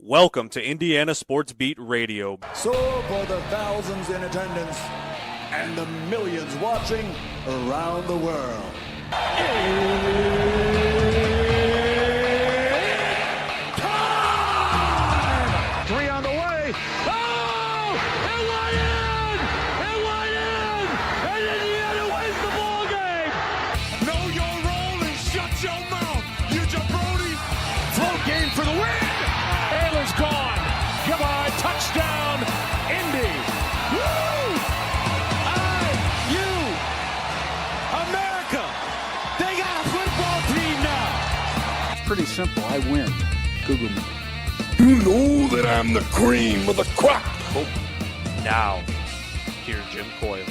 Welcome to Indiana Sports Beat Radio. So for the thousands in attendance and the millions watching around the world. Time! Three on the way. Oh! It went in! It went in! And Indiana wins the ball game! Know your role and shut your mouth, you jabroni! Float game for the win! Taylor's gone. Goodbye. Touchdown, Indy. Woo! IU. America. They got a football team now. Pretty simple. I win. Google me. You know that I'm the cream of the crop. Now, here's Jim Coyle.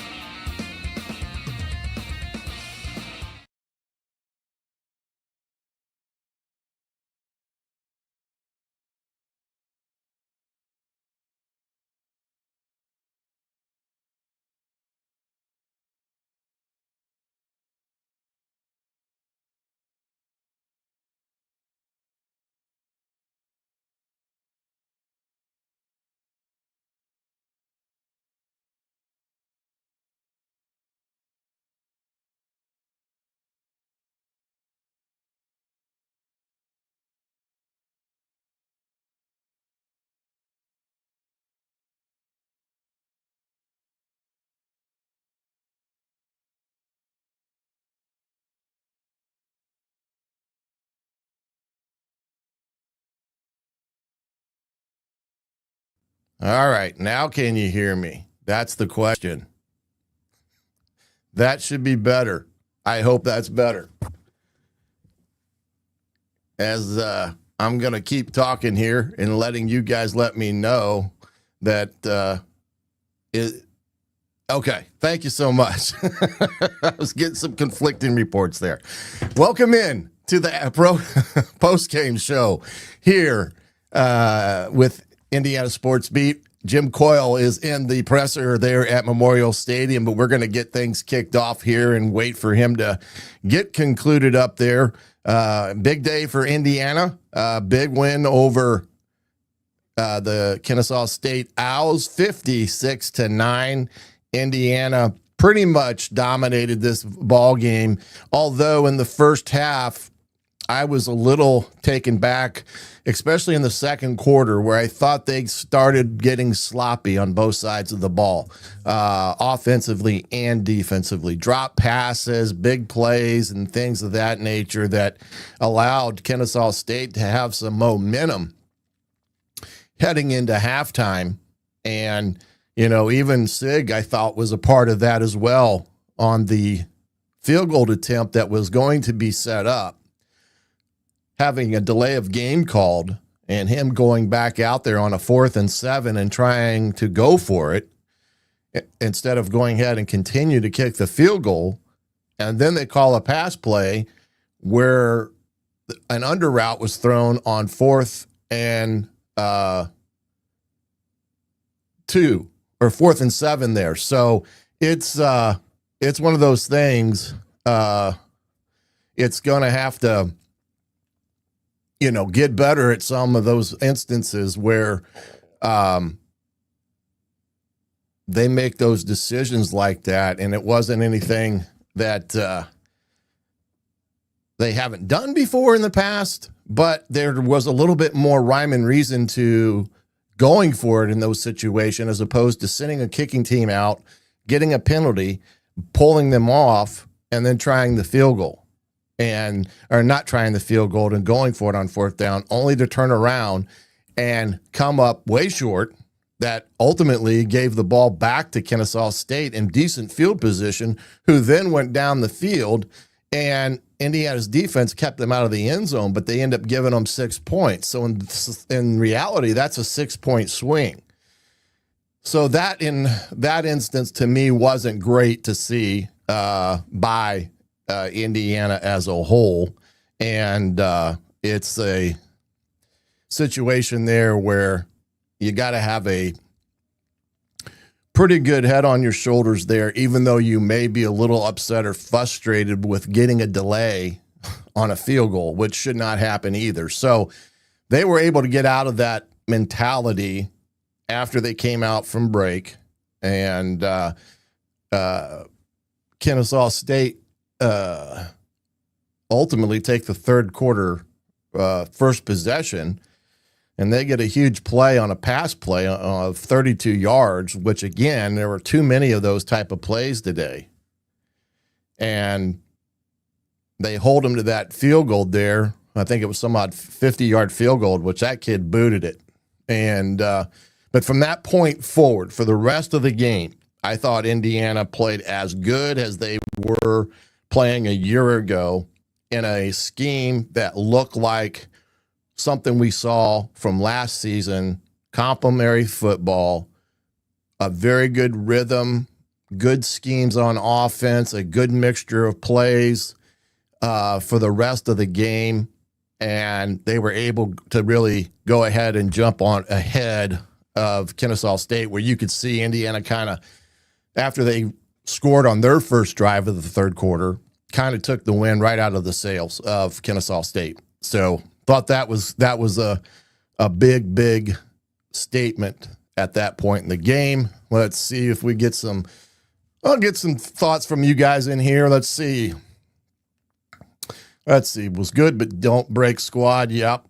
All right, now can you hear me? That's the question. That should be better. I hope that's better. As I'm going to keep talking here and letting you guys let me know that okay, thank you so much. I was getting some conflicting reports there. Welcome in to the post-game show here with Indiana Sports Beat. Jim Coyle is in the presser there at Memorial Stadium, but we're going to get things kicked off here and wait for him to get concluded up there. Big day for Indiana. Big win over the Kennesaw State Owls, 56-9. Indiana pretty much dominated this ball game, although in the first half, I was a little taken back, especially in the second quarter, where I thought they started getting sloppy on both sides of the ball, offensively and defensively. Drop passes, big plays, and things of that nature that allowed Kennesaw State to have some momentum heading into halftime. And, you know, even Sig, I thought, was a part of that as well on the field goal attempt that was going to be set up. Having a delay of game called and him going back out there on a 4th and 7 and trying to go for it instead of going ahead and continue to kick the field goal. And then they call a pass play where an under route was thrown on 4th and 2 or 4th and 7 there. So it's one of those things. It's going to have to, you know, get better at some of those instances where they make those decisions like that, and it wasn't anything that they haven't done before in the past, but there was a little bit more rhyme and reason to going for it in those situations as opposed to sending a kicking team out, getting a penalty, pulling them off, and then trying the field goal. Or not trying the field goal and going for it on 4th down, only to turn around and come up way short. That ultimately gave the ball back to Kennesaw State in decent field position, who then went down the field, and Indiana's defense kept them out of the end zone, but they end up giving them 6 points. So in reality, that's a 6-point swing. So that in that instance, to me, wasn't great to see by Indiana as a whole. And it's a situation there where you got to have a pretty good head on your shoulders there, even though you may be a little upset or frustrated with getting a delay on a field goal, which should not happen either. So they were able to get out of that mentality after they came out from break, and Kennesaw State ultimately take the third quarter first possession, and they get a huge play on a pass play of 32 yards, which, again, there were too many of those type of plays today. And they hold him to that field goal there. I think it was some odd 50-yard field goal, which that kid booted it. And but from that point forward, for the rest of the game, I thought Indiana played as good as they were playing a year ago in a scheme that looked like something we saw from last season, complementary football, a very good rhythm, good schemes on offense, a good mixture of plays for the rest of the game. And they were able to really go ahead and jump on ahead of Kennesaw State, where you could see Indiana kind of, after they scored on their first drive of the third quarter, kind of took the win right out of the sails of Kennesaw State. So thought that was a big statement at that point in the game. Let's see if we get some. I'll get some thoughts from you guys in here. Let's see. Was good, but don't break squad. Yep.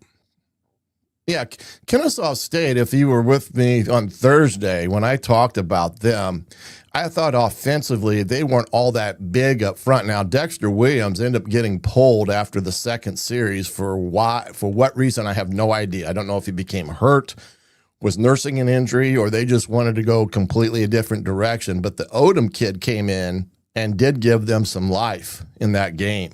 Yeah, Kennesaw State, if you were with me on Thursday when I talked about them, I thought offensively they weren't all that big up front. Now, Dexter Williams ended up getting pulled after the second series for what reason, I have no idea. I don't know if he became hurt, was nursing an injury, or they just wanted to go completely a different direction. But the Odom kid came in and did give them some life in that game.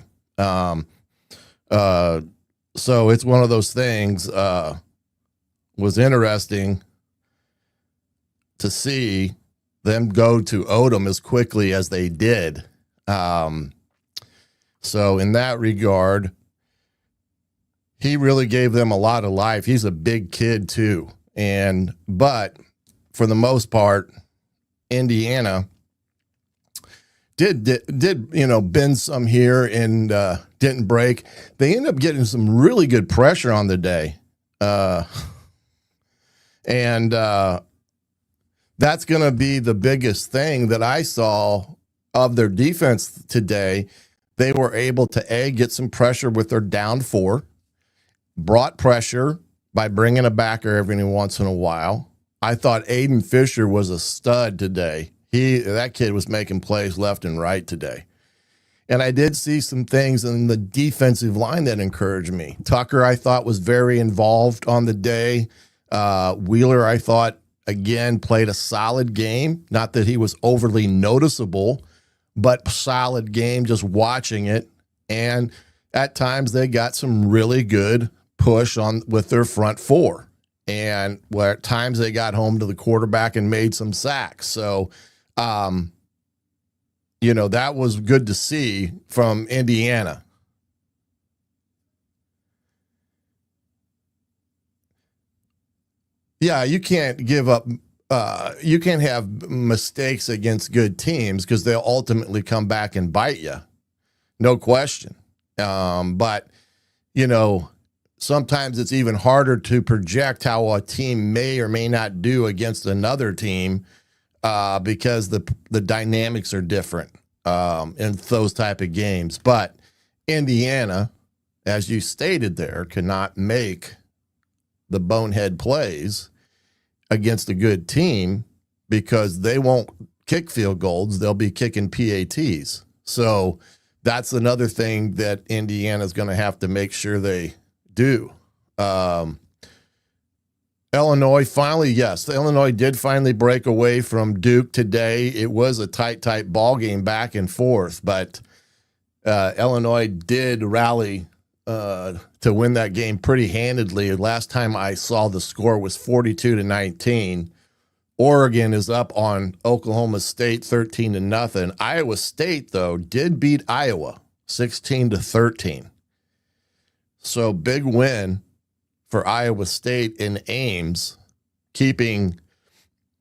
So it's one of those things, was interesting to see them go to Odom as quickly as they did. So in that regard, he really gave them a lot of life. He's a big kid too. But for the most part, Indiana did bend some here and didn't break. They ended up getting some really good pressure on the day. And that's going to be the biggest thing that I saw of their defense today. They were able to, get some pressure with their down four, brought pressure by bringing a backer every once in a while. I thought Aiden Fisher was a stud today. That kid was making plays left and right today. And I did see some things in the defensive line that encouraged me. Tucker, I thought, was very involved on the day. Wheeler, I thought, again, played a solid game. Not that he was overly noticeable, but solid game just watching it. And at times they got some really good push on with their front four. And where at times they got home to the quarterback and made some sacks. So, that was good to see from Indiana. Yeah, you can't give up. You can't have mistakes against good teams because they'll ultimately come back and bite you. No question. But, sometimes it's even harder to project how a team may or may not do against another team because the dynamics are different in those type of games. But Indiana, as you stated there, cannot make the bonehead plays against a good team because they won't kick field goals. They'll be kicking PATs. So that's another thing that Indiana's going to have to make sure they do. Illinois Illinois did finally break away from Duke today. It was a tight ball game back and forth, but Illinois did rally to win that game pretty handedly. Last time I saw the score was 42-19. Oregon is up on Oklahoma State 13-0. Iowa State, though, did beat Iowa 16-13. So big win for Iowa State in Ames, keeping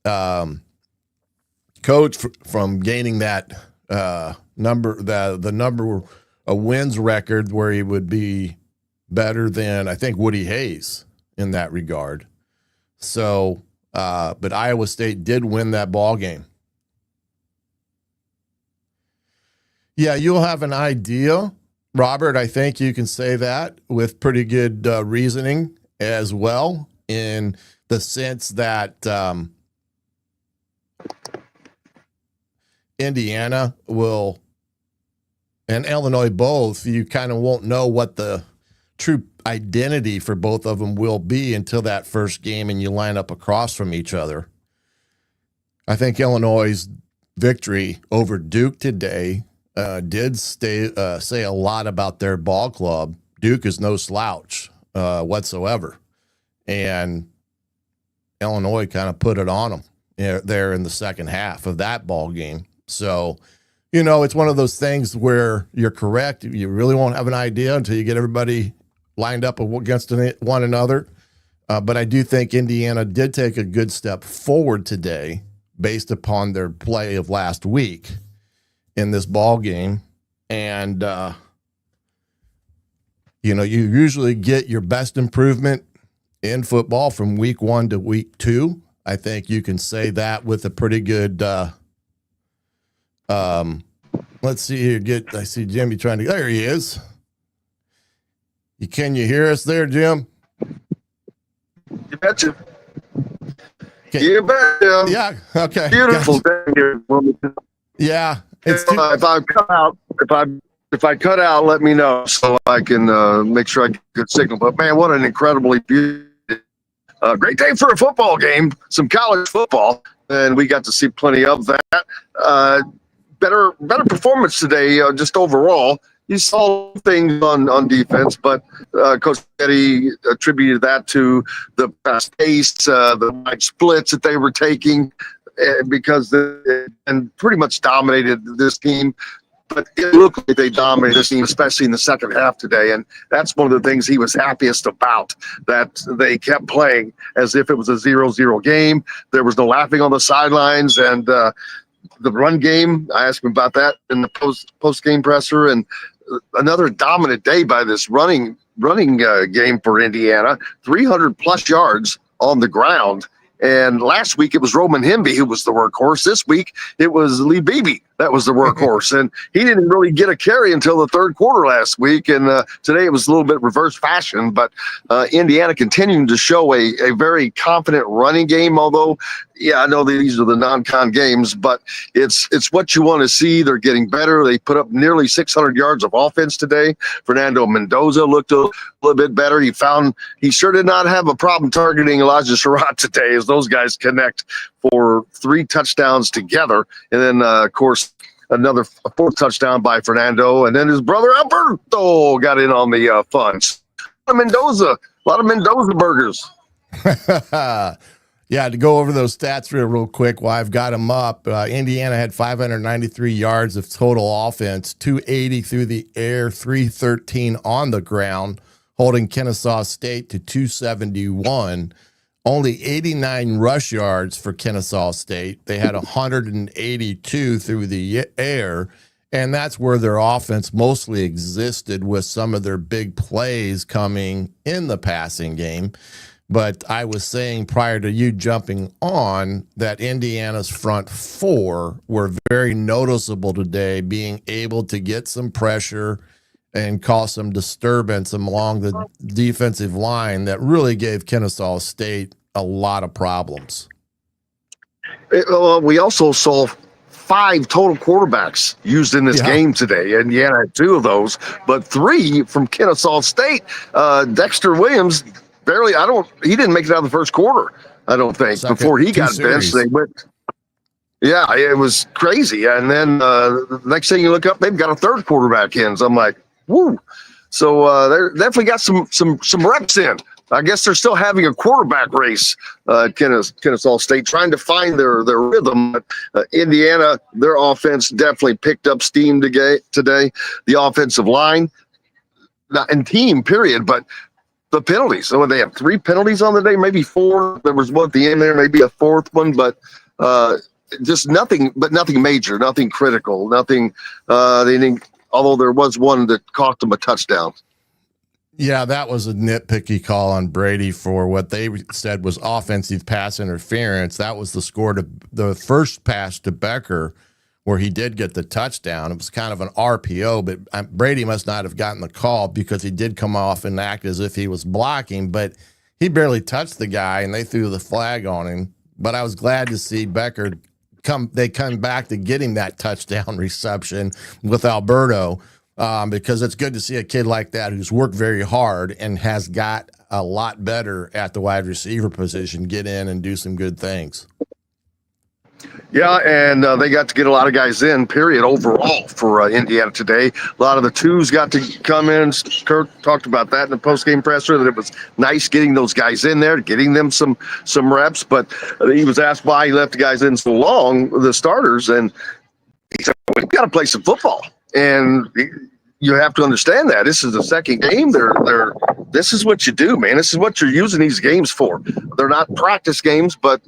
Coach from gaining that number a wins record where he would be better than, I think, Woody Hayes in that regard. So, but Iowa State did win that ball game. Yeah, you'll have an idea, Robert. I think you can say that with pretty good reasoning as well, in the sense that Indiana will, and Illinois both, you kind of won't know what the true identity for both of them will be until that first game and you line up across from each other. I think Illinois' victory over Duke today did say a lot about their ball club. Duke is no slouch whatsoever. And Illinois kind of put it on them there in the second half of that ball game. So, it's one of those things where you're correct. You really won't have an idea until you get everybody lined up against one another. But I do think Indiana did take a good step forward today based upon their play of last week in this ball game. And, you usually get your best improvement in football from week 1 to week 2. I think you can say that with a pretty good, let's see here. I see Jimmy trying to, there he is. Can you hear us there, Jim? You betcha. Okay. You betcha. Yeah. Okay. Beautiful Gotcha. thing here. Yeah. It's If I cut out, if I cut out, let me know so I can make sure I get good signal. But man, what an incredibly beautiful, great day for a football game. Some college football, and we got to see plenty of that. Better performance today, just overall. You saw things on defense, but Coach Cignetti attributed that to the fast pace, the wide splits that they were taking, because and pretty much dominated this team. But it looked like they dominated this team, especially in the second half today. And that's one of the things he was happiest about, that they kept playing as if it was a 0-0 game. There was no laughing on the sidelines. And the run game, I asked him about that in the post-game presser. And another dominant day by this running game for Indiana, 300-plus yards on the ground. And last week it was Roman Hemby who was the workhorse. This week it was Lee Beebe that was the workhorse. And he didn't really get a carry until the third quarter last week. And today it was a little bit reverse fashion. But Indiana continuing to show a very confident running game, although, yeah, I know these are the non-con games, but it's what you want to see. They're getting better. They put up nearly 600 yards of offense today. Fernando Mendoza looked a little bit better. He sure did not have a problem targeting Elijah Surratt today, as those guys connect for 3 touchdowns together. And then, of course, another 4th touchdown by Fernando. And then his brother Alberto got in on the fun. A lot of Mendoza burgers. Yeah, to go over those stats real quick while I've got them up, Indiana had 593 yards of total offense, 280 through the air, 313 on the ground, holding Kennesaw State to 271. Only 89 rush yards for Kennesaw State. They had 182 through the air, and that's where their offense mostly existed, with some of their big plays coming in the passing game. But I was saying prior to you jumping on that Indiana's front 4 were very noticeable today, being able to get some pressure and cause some disturbance along the defensive line that really gave Kennesaw State a lot of problems. We also saw 5 total quarterbacks used in this game today. Indiana had 2 of those, but 3 from Kennesaw State. Dexter Williams he didn't make it out of the first quarter, I don't think. Before he got benched, they went. Yeah, it was crazy. And then the next thing you look up, they've got a 3rd quarterback in. So I'm like, woo. So they're definitely got some reps in. I guess they're still having a quarterback race, Kennesaw State, trying to find their rhythm. Indiana, their offense definitely picked up steam today. The offensive line, and team, period, but the penalties. So they have 3 penalties on the day, maybe 4. There was one at the end there, maybe a 4th one, but just nothing major, nothing critical, nothing. They didn't, although there was one that cost them a touchdown. Yeah, that was a nitpicky call on Brady for what they said was offensive pass interference. That was the score to the first pass to Becker where he did get the touchdown. It was kind of an RPO, but Brady must not have gotten the call because he did come off and act as if he was blocking, but he barely touched the guy and they threw the flag on him. But I was glad to see Becker come back to getting that touchdown reception with Alberto. Because it's good to see a kid like that who's worked very hard and has got a lot better at the wide receiver position get in and do some good things. Yeah, and they got to get a lot of guys in, period, overall for Indiana today. A lot of the twos got to come in. Curt talked about that in the post-game presser, that it was nice getting those guys in there, getting them some reps. But he was asked why he left the guys in so long, the starters, and he said, well, we've got to play some football. And you have to understand that this is the second game. This is what you do, man. This is what you're using these games for. They're not practice games, but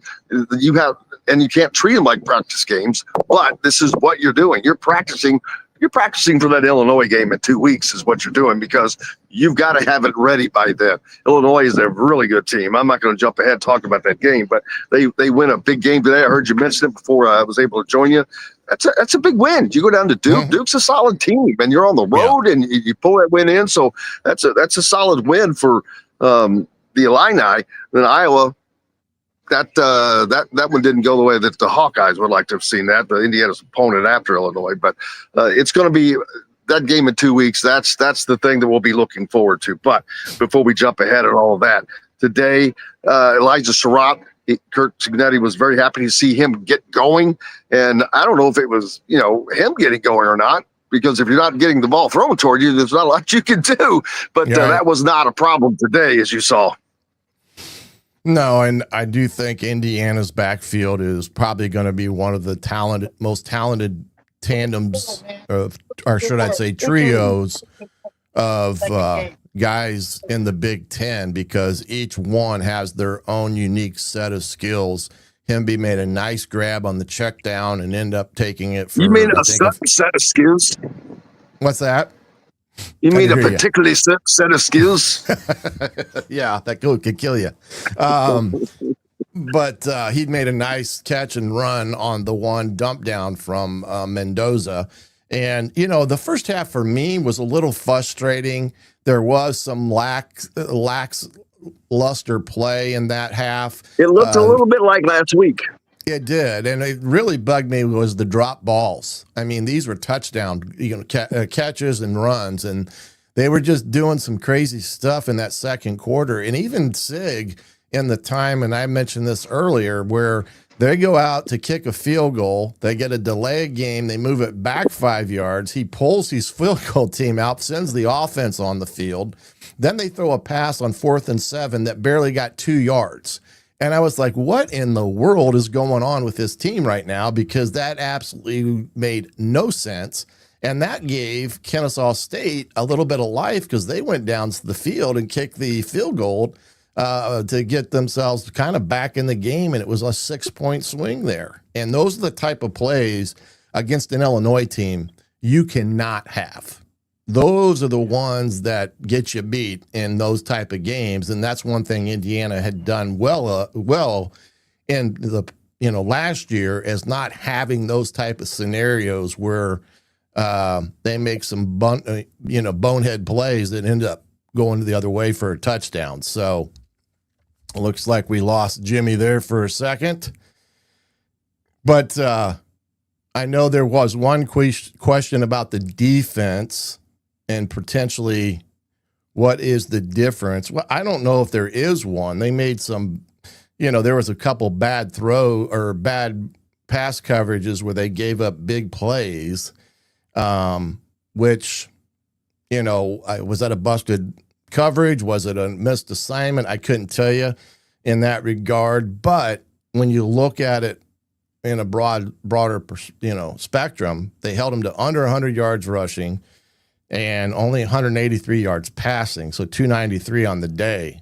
you can't treat them like practice games. But this is what you're doing. You're practicing for that Illinois game in 2 weeks is what you're doing, because you've got to have it ready by then. Illinois is a really good team. I'm not going to jump ahead and talk about that game, but they win a big game today. I heard you mention it before I was able to join you. That's a big win. You go down to Duke. Mm-hmm. Duke's a solid team, and you're on the road, and you pull that win in. So that's a solid win for the Illini. Then Iowa, that one didn't go the way that the Hawkeyes would like to have seen that. The Indiana's opponent after Illinois, but it's going to be that game in 2 weeks. That's the thing that we'll be looking forward to. But before we jump ahead and all of that, today Elijah Surratt, Curt Cignetti was very happy to see him get going. And I don't know if it was, him getting going or not, because if you're not getting the ball thrown toward you, there's not a lot you can do. But that was not a problem today, as you saw. No, and I do think Indiana's backfield is probably going to be one of the most talented tandems or should I say trios of guys in the Big Ten, because each one has their own unique set of skills. Hemby made a nice grab on the check down and end up taking it for. You mean a set of skills? What's that? You mean a particularly set of skills? Yeah, that could kill you. But he'd made a nice catch and run on the one dump down from Mendoza. And, the first half for me was a little frustrating. There was some lackluster play in that half. It looked a little bit like last week. It did, and it really bugged me was the drop balls. I mean, these were touchdown, catches and runs, and they were just doing some crazy stuff in that second quarter. And even Sig in the time, and I mentioned this earlier, where they go out to kick a field goal, they get a delay game, they move it back 5 yards. He pulls his field goal team out, sends the offense on the field. Then they throw a pass on 4th and 7 that barely got 2 yards. And I was like, what in the world is going on with this team right now? Because that absolutely made no sense. And that gave Kennesaw State a little bit of life, because they went down to the field and kicked the field goal to get themselves kind of back in the game. And it was a 6-point swing there. And those are the type of plays against an Illinois team you cannot have. Those are the ones that get you beat in those type of games, and that's one thing Indiana had done well in the last year, is not having those type of scenarios where they make some bonehead plays that end up going the other way for a touchdown. So it looks like we lost Jimmy there for a second, but I know there was one question about the defense. And potentially, what is the difference? Well, I don't know if there is one. They made some, there was a couple bad bad pass coverages where they gave up big plays, which, was that a busted coverage? Was it a missed assignment? I couldn't tell you in that regard. But when you look at it in a broader, spectrum, they held them to under 100 yards rushing and only 183 yards passing, so 293 on the day.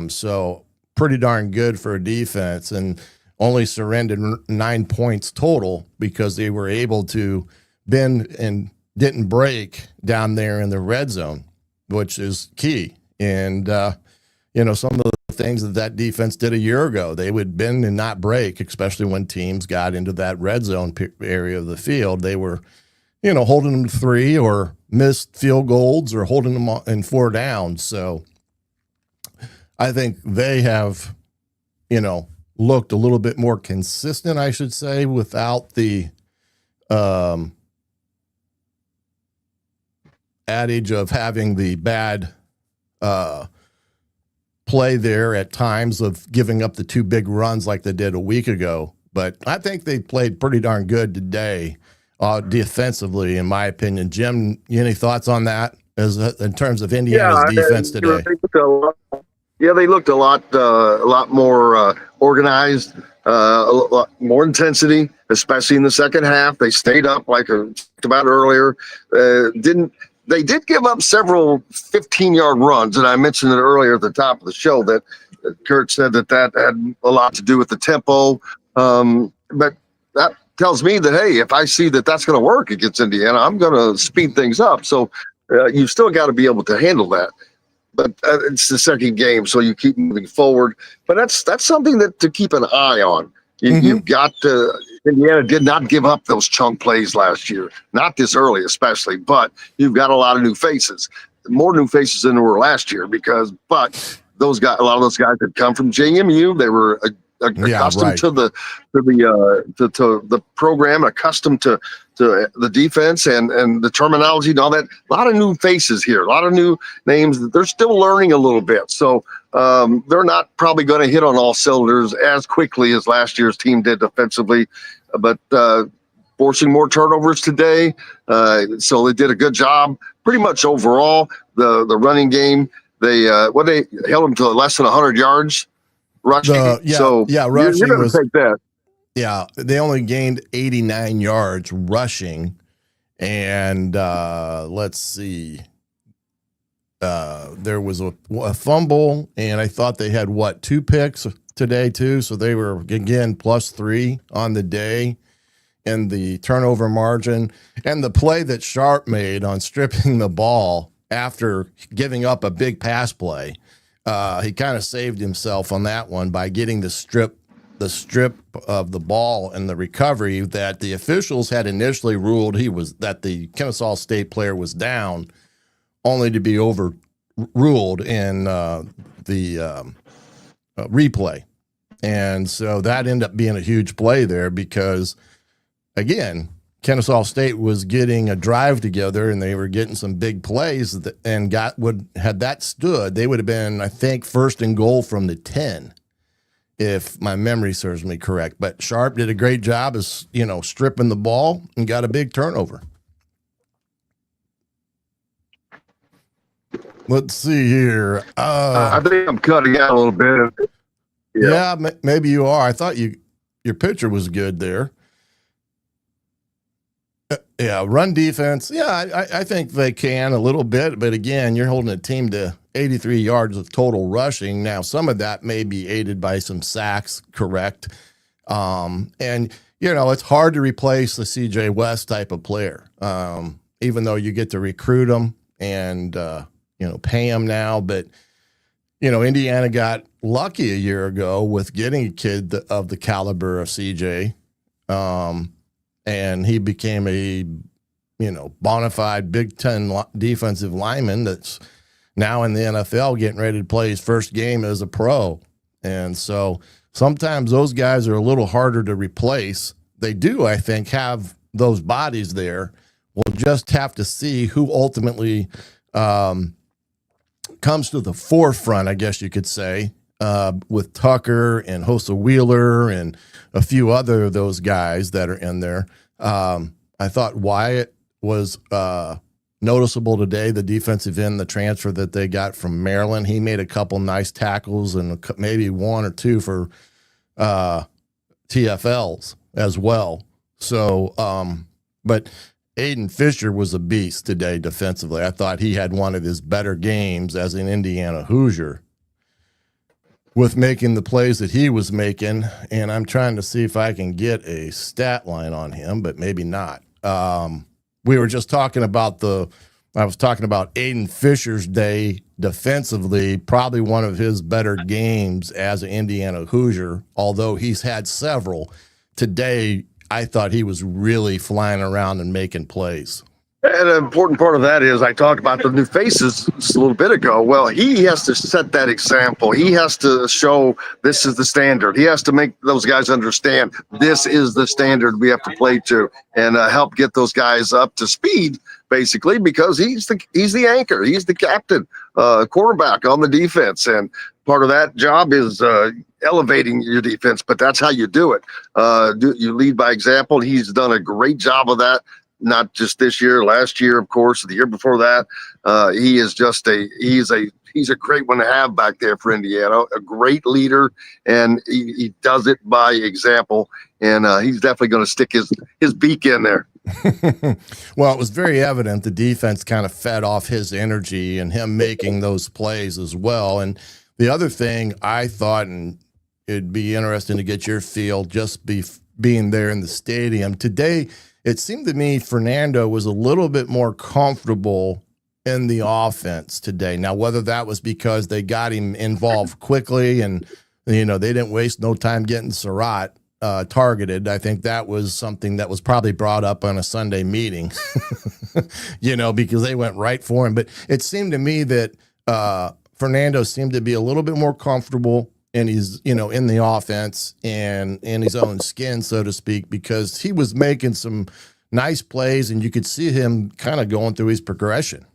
So pretty darn good for a defense, and only surrendered 9 points total because they were able to bend and didn't break down there in the red zone, which is key And, some of the things that defense did a year ago, they would bend and not break, especially when teams got into that red zone area of the field. They were, holding them to 3 or missed field goals or holding them in 4 downs. So I think they have, looked a little bit more consistent, I should say, without the adage of having the bad play there at times of giving up the 2 big runs like they did a week ago. But I think they played pretty darn good today defensively, in my opinion. Jim, any thoughts on that in terms of Indiana's defense today? They looked a lot more organized, a lot more intensity, especially in the second half. They stayed up, like I talked about earlier. They did give up several 15-yard runs, and I mentioned it earlier at the top of the show that Curt said that had a lot to do with the tempo. But that tells me that, hey, if I see that that's going to work against Indiana, I'm going to speed things up. So you've still got to be able to handle that. But it's the second game, so you keep moving forward. But that's something to keep an eye on. You've got to – Indiana did not give up those chunk plays last year, not this early especially, but you've got a lot of new faces, more new faces than there were last year but those guys, a lot of those guys had come from JMU. They were accustomed to the program, accustomed to the defense and the terminology and all that. A lot of new faces here, a lot of new names that they're still learning a little bit. So they're not probably going to hit on all cylinders as quickly as last year's team did defensively, but forcing more turnovers today. So they did a good job pretty much overall. The running game, they held them to less than 100 yards rushing. Rushing you're going to take that. Yeah, they only gained 89 yards rushing, and let's see. There was a fumble, and I thought they had, 2 picks today too, so they were, again, +3 on the day in the turnover margin. And the play that Sharp made on stripping the ball after giving up a big pass play, he kind of saved himself on that one by getting the strip of the ball and the recovery that the officials had initially ruled that the Kennesaw State player was down, only to be overruled in the replay. And so that ended up being a huge play there because, again, Kennesaw State was getting a drive together and they were getting some big plays and had that stood, they would have been, I think, 1st and goal from the 10. If my memory serves me correct. But Sharp did a great job of, stripping the ball and got a big turnover. Let's see here. I think I'm cutting out a little bit. Yeah, maybe you are. I thought your pitcher was good there. Run defense. Yeah, I think they can a little bit. But again, you're holding a team to 83 yards of total rushing. Now, some of that may be aided by some sacks, correct? And, it's hard to replace the C.J. West type of player, even though you get to recruit them and, pay them now. But, Indiana got lucky a year ago with getting a kid of the caliber of C.J., and he became a, bona fide Big Ten defensive lineman that's now in the NFL getting ready to play his first game as a pro. And so sometimes those guys are a little harder to replace. They do, I think, have those bodies there. We'll just have to see who ultimately comes to the forefront, I guess you could say, with Tucker and Hosa Wheeler and a few other of those guys that are in there. I thought Wyatt was noticeable today, the defensive end, the transfer that they got from Maryland. He made a couple nice tackles and maybe 1 or 2 for TFLs as well. So, but Aiden Fisher was a beast today defensively. I thought he had one of his better games as an Indiana Hoosier with making the plays that he was making, and I'm trying to see if I can get a stat line on him, but maybe not. We were just talking about I was talking about Aiden Fisher's day defensively, probably one of his better games as an Indiana Hoosier, although he's had several. Today, I thought he was really flying around and making plays. And an important part of that is I talked about the new faces just a little bit ago. Well, he has to set that example. He has to show this is the standard. He has to make those guys understand this is the standard we have to play to, and help get those guys up to speed, basically, because he's the anchor. He's the captain, quarterback on the defense. And part of that job is elevating your defense, but that's how you do it. You lead by example. He's done a great job of that. Not just this year, last year, of course, the year before that. He is just he's a great one to have back there for Indiana, a great leader, and he does it by example. And he's definitely going to stick his beak in there. Well, it was very evident the defense kind of fed off his energy and him making those plays as well. And the other thing I thought, and it'd be interesting to get your feel just being there in the stadium today, it seemed to me Fernando was a little bit more comfortable in the offense today. Now, whether that was because they got him involved quickly and, they didn't waste no time getting Surratt targeted. I think that was something that was probably brought up on a Sunday meeting, because they went right for him. But it seemed to me that Fernando seemed to be a little bit more comfortable and he's, in the offense and in his own skin, so to speak, because he was making some nice plays and you could see him kind of going through his progression.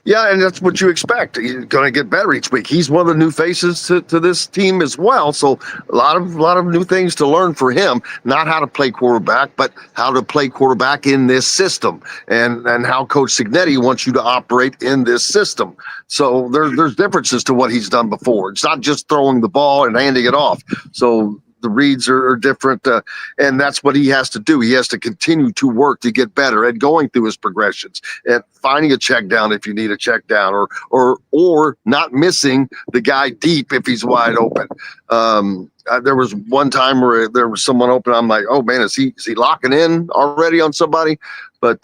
Yeah, and that's what you expect. He's going to get better each week. He's one of the new faces to this team as well. So a lot of new things to learn for him. Not how to play quarterback, but how to play quarterback in this system, and how Coach Cignetti wants you to operate in this system. So there's differences to what he's done before. It's not just throwing the ball and handing it off. So the reads are different, and that's what he has to do. He has to continue to work to get better at going through his progressions and finding a check down if you need a check down, or not missing the guy deep if he's wide open. There was one time where there was someone open. I'm like, oh man, is he locking in already on somebody? But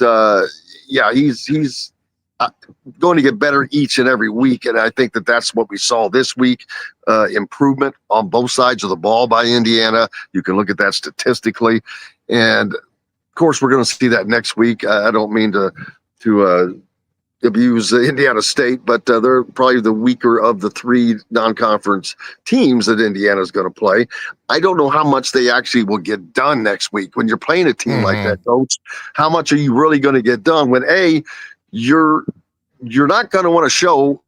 yeah, he's going to get better each and every week, and I think that's what we saw this week. Improvement on both sides of the ball by Indiana. You can look at that statistically, and of course we're going to see that next week. I don't mean to abuse Indiana State, but they're probably the weaker of the three non-conference teams that Indiana is going to play. I don't know how much they actually will get done next week when you're playing a team like that, Coach. How much are you really going to get done when you're not going to want to show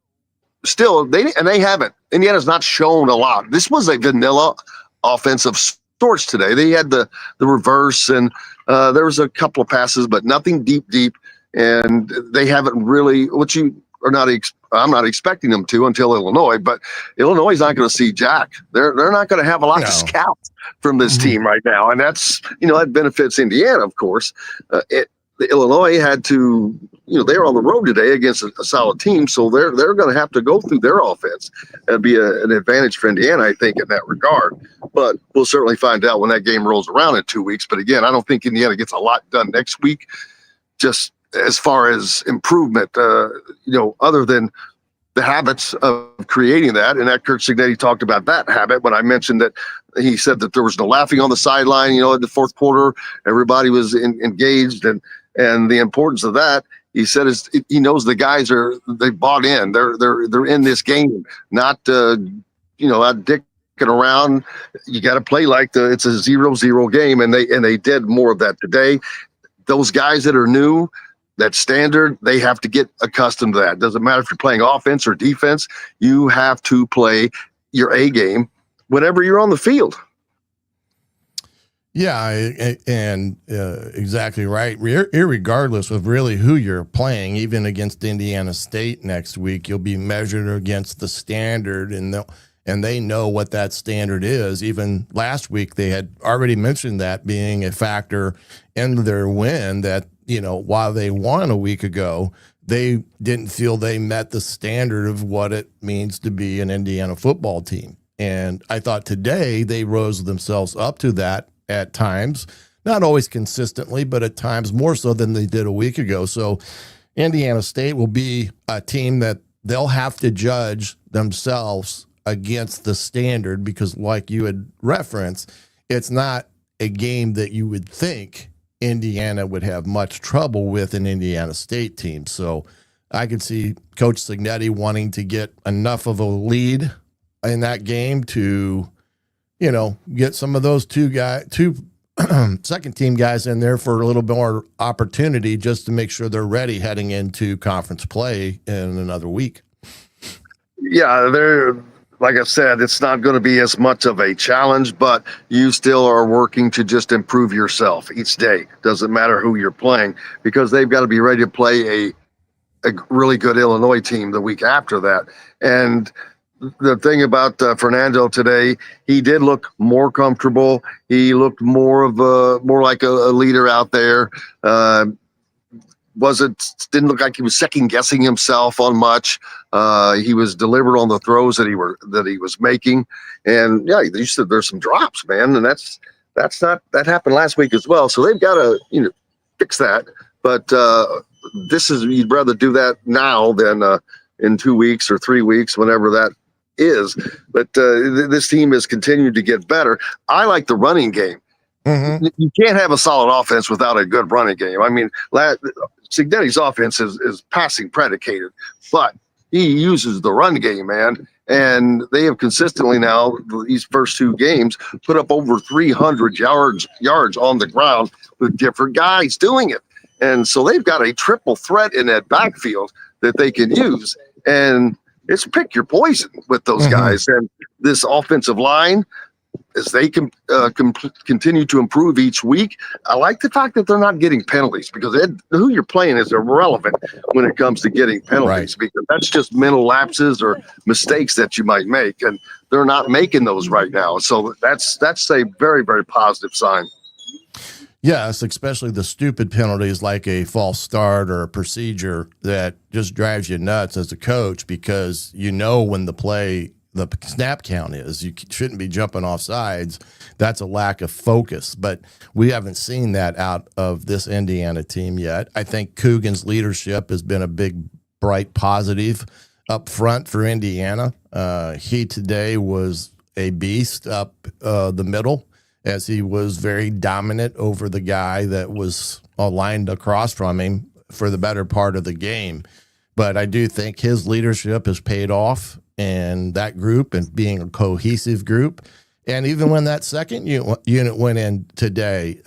still, they haven't. Indiana's not shown a lot. This was a vanilla offensive sorts today. They had the reverse, and there was a couple of passes, but nothing deep. And they haven't really, I'm not expecting them to until Illinois, but Illinois is not going to see Jack. They're not going to have a lot to scout from this team right now. And that's, that benefits Indiana, of course. Illinois had to, they're on the road today against a solid team, so they're going to have to go through their offense. That'd be an advantage for Indiana, I think, in that regard. But we'll certainly find out when that game rolls around in 2 weeks. But again, I don't think Indiana gets a lot done next week, just as far as improvement, other than the habits of creating that. And that Curt Cignetti talked about that habit when I mentioned that he said that there was no laughing on the sideline, in the fourth quarter, everybody was engaged, and the importance of that, he said, is he knows the guys they bought in. They're in this game, not not dicking around. You got to play like it's a 0-0 game, and they did more of that today. Those guys that are new, that standard, they have to get accustomed to that. Doesn't matter if you're playing offense or defense, you have to play your A game whenever you're on the field. Yeah, and exactly right. Irregardless of really who you're playing, even against Indiana State next week, you'll be measured against the standard, and they know what that standard is. Even last week, they had already mentioned that being a factor in their win, that, while they won a week ago, they didn't feel they met the standard of what it means to be an Indiana football team. And I thought today they rose themselves up to that at times, not always consistently, but at times more so than they did a week ago. So Indiana State will be a team that they'll have to judge themselves against the standard because, like you had referenced, it's not a game that you would think Indiana would have much trouble with an Indiana State team. So I could see Coach Cignetti wanting to get enough of a lead in that game to, get some of those two second team guys in there for a little bit more opportunity just to make sure they're ready heading into conference play in another week. Yeah, like I said, it's not going to be as much of a challenge, but you still are working to just improve yourself each day. Doesn't matter who you're playing, because they've got to be ready to play a really good Illinois team the week after that. And the thing about Fernando today, he did look more comfortable. He looked more like a leader out there. Didn't look like he was second guessing himself on much. He was deliberate on the throws that he was making. And yeah, you said there's some drops, man, and that happened last week as well. So they've got to fix that. But you'd rather do that now than in 2 weeks or 3 weeks, whenever that is. But this team has continued to get better. I like the running game. Mm-hmm. You can't have a solid offense without a good running game. I mean, Cignetti's offense is passing predicated, but he uses the run game, man. And they have consistently now, these first 2 games, put up over 300 yards on the ground with different guys doing it. And so they've got a triple threat in that backfield that they can use. And it's pick your poison with those guys. And this offensive line, as they can continue to improve each week, I like the fact that they're not getting penalties, because who you're playing is irrelevant when it comes to getting penalties, because that's just mental lapses or mistakes that you might make, and they're not making those right now. So that's a very, very positive sign. Yes, especially the stupid penalties like a false start or a procedure that just drives you nuts as a coach, because when the snap count is. You shouldn't be jumping off sides. That's a lack of focus. But we haven't seen that out of this Indiana team yet. I think Coogan's leadership has been a big, bright positive up front for Indiana. He today was a beast up the middle, as he was very dominant over the guy that was aligned across from him for the better part of the game. But I do think his leadership has paid off in that group and being a cohesive group. And even when that second unit went in today,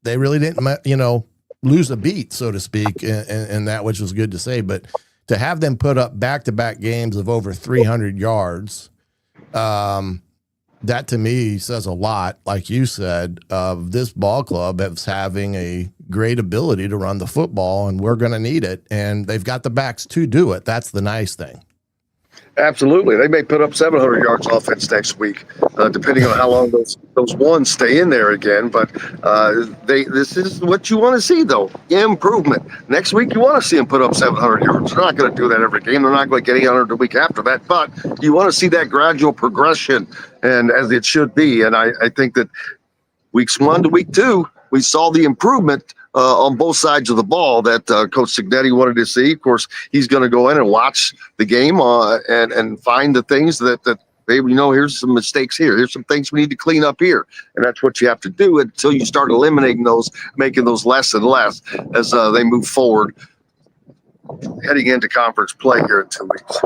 they really didn't, lose a beat, so to speak, in that, which was good to say. But to have them put up back-to-back games of over 300 yards, that to me says a lot, like you said, of this ball club as having a great ability to run the football, and we're going to need it. And they've got the backs to do it. That's the nice thing. Absolutely. They may put up 700 yards offense next week, depending on how long those ones stay in there again. But this is what you want to see, though, improvement. Next week, you want to see them put up 700 yards. They're not going to do that every game. They're not going to get 800 the week after that. But you want to see that gradual progression, and as it should be. And I think that weeks 1 to week 2, we saw the improvement on both sides of the ball that Coach Cignetti wanted to see. Of course, he's going to go in and watch the game and find the things that maybe, here's some mistakes here. Here's some things we need to clean up here. And that's what you have to do until you start eliminating those, making those less and less as they move forward, heading into conference play here in 2 weeks.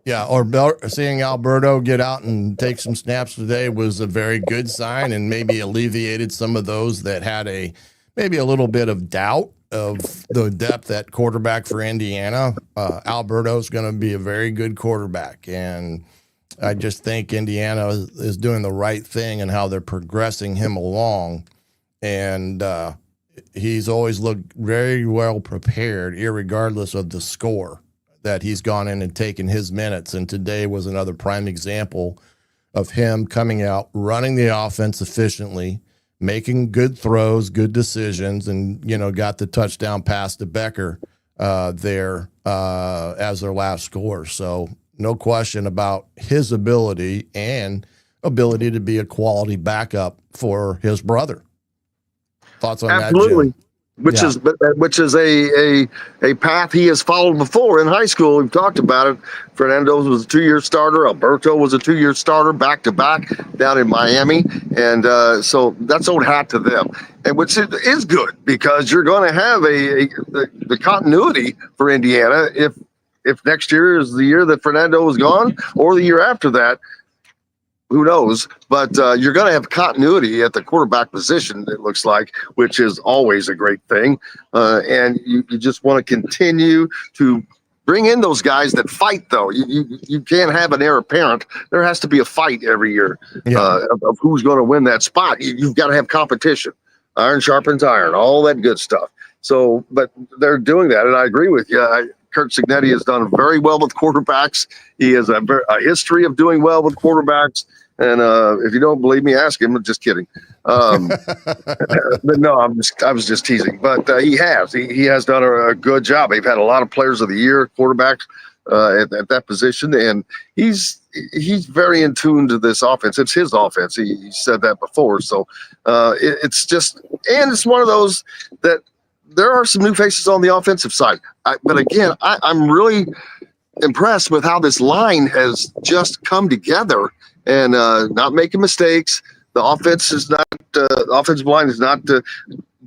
Yeah, or seeing Alberto get out and take some snaps today was a very good sign, and maybe alleviated some of those that had maybe a little bit of doubt of the depth at quarterback for Indiana. Alberto's going to be a very good quarterback, and I just think Indiana is doing the right thing in how they're progressing him along, and he's always looked very well prepared, irregardless of the score, that he's gone in and taken his minutes. And today was another prime example of him coming out, running the offense efficiently, making good throws, good decisions, and, got the touchdown pass to Becker there as their last score. So no question about his ability to be a quality backup for his brother. Thoughts on Absolutely. that, Jim? which is a path he has followed before in high school. We've talked about it. Fernando was a 2-year starter. Alberto was a 2-year starter back to back down in Miami, and so that's old hat to them. And which is good because you're going to have the continuity for Indiana if next year is the year that Fernando is gone or the year after that. Who knows? But you're going to have continuity at the quarterback position, it looks like, which is always a great thing. And you just want to continue to bring in those guys that fight, though. You can't have an heir apparent. There has to be a fight every year of who's going to win that spot. You've got to have competition. Iron sharpens iron, all that good stuff. So, but they're doing that, and I agree with you. Curt Cignetti has done very well with quarterbacks. He has a history of doing well with quarterbacks. And if you don't believe me, ask him. I'm just kidding. But no, I was just teasing. But he has done a good job. They've had a lot of players of the year quarterbacks at that position, and he's very in tune to this offense. It's his offense. He said that before. So it's just, and it's one of those that there are some new faces on the offensive side. But again, I'm really impressed with how this line has just come together and not making mistakes. The offense is not the offensive line is not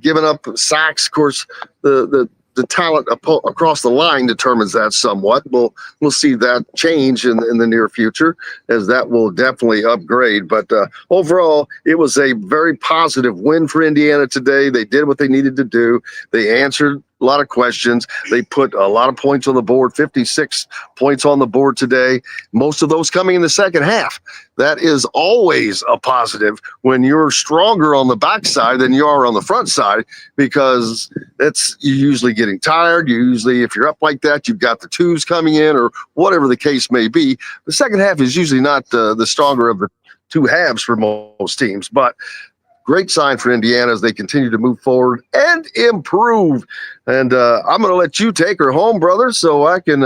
giving up sacks. Of course, the talent across the line determines that somewhat. We'll see that change in the near future, as that will definitely upgrade. But overall, it was a very positive win for Indiana today. They did what they needed to do. They answered a lot of questions. They put a lot of points on the board, 56 points on the board today, most of those coming in the second half. That is always a positive when you're stronger on the backside than you are on the front side, because you're usually getting tired. If you're up like that, you've got the twos coming in or whatever the case may be. The second half is usually not the stronger of the two halves for most teams, but great sign for Indiana as they continue to move forward and improve. And I'm going to let you take her home, brother, so I can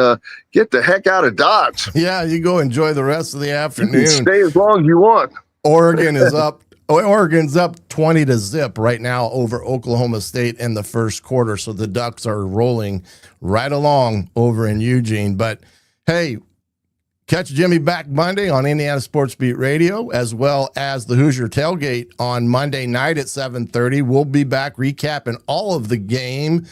get the heck out of Dodge. Yeah, you go enjoy the rest of the afternoon. You can stay as long as you want. Oregon's up 20-0 right now over Oklahoma State in the first quarter. So the Ducks are rolling right along over in Eugene. But hey, catch Jimmy back Monday on Indiana Sports Beat Radio, as well as the Hoosier Tailgate on Monday night at 7:30. We'll be back recapping all of the game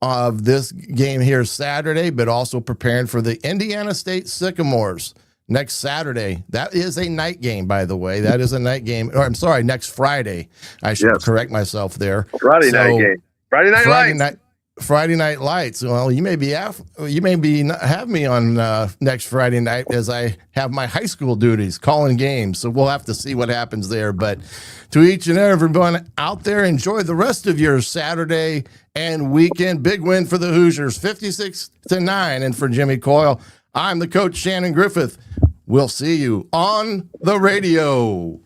of this game here Saturday, but also preparing for the Indiana State Sycamores next Saturday. That is a night game, by the way. That is a night game. Or I'm sorry, next Friday. I should correct myself there. Friday night game. Friday night. Friday Night Lights. Well, you may have me on next Friday night as I have my high school duties calling games. So we'll have to see what happens there. But to each and everyone out there, enjoy the rest of your Saturday and weekend. Big win for the Hoosiers, 56-9. And for Jimmy Coyle, I'm the coach, Shannon Griffith. We'll see you on the radio.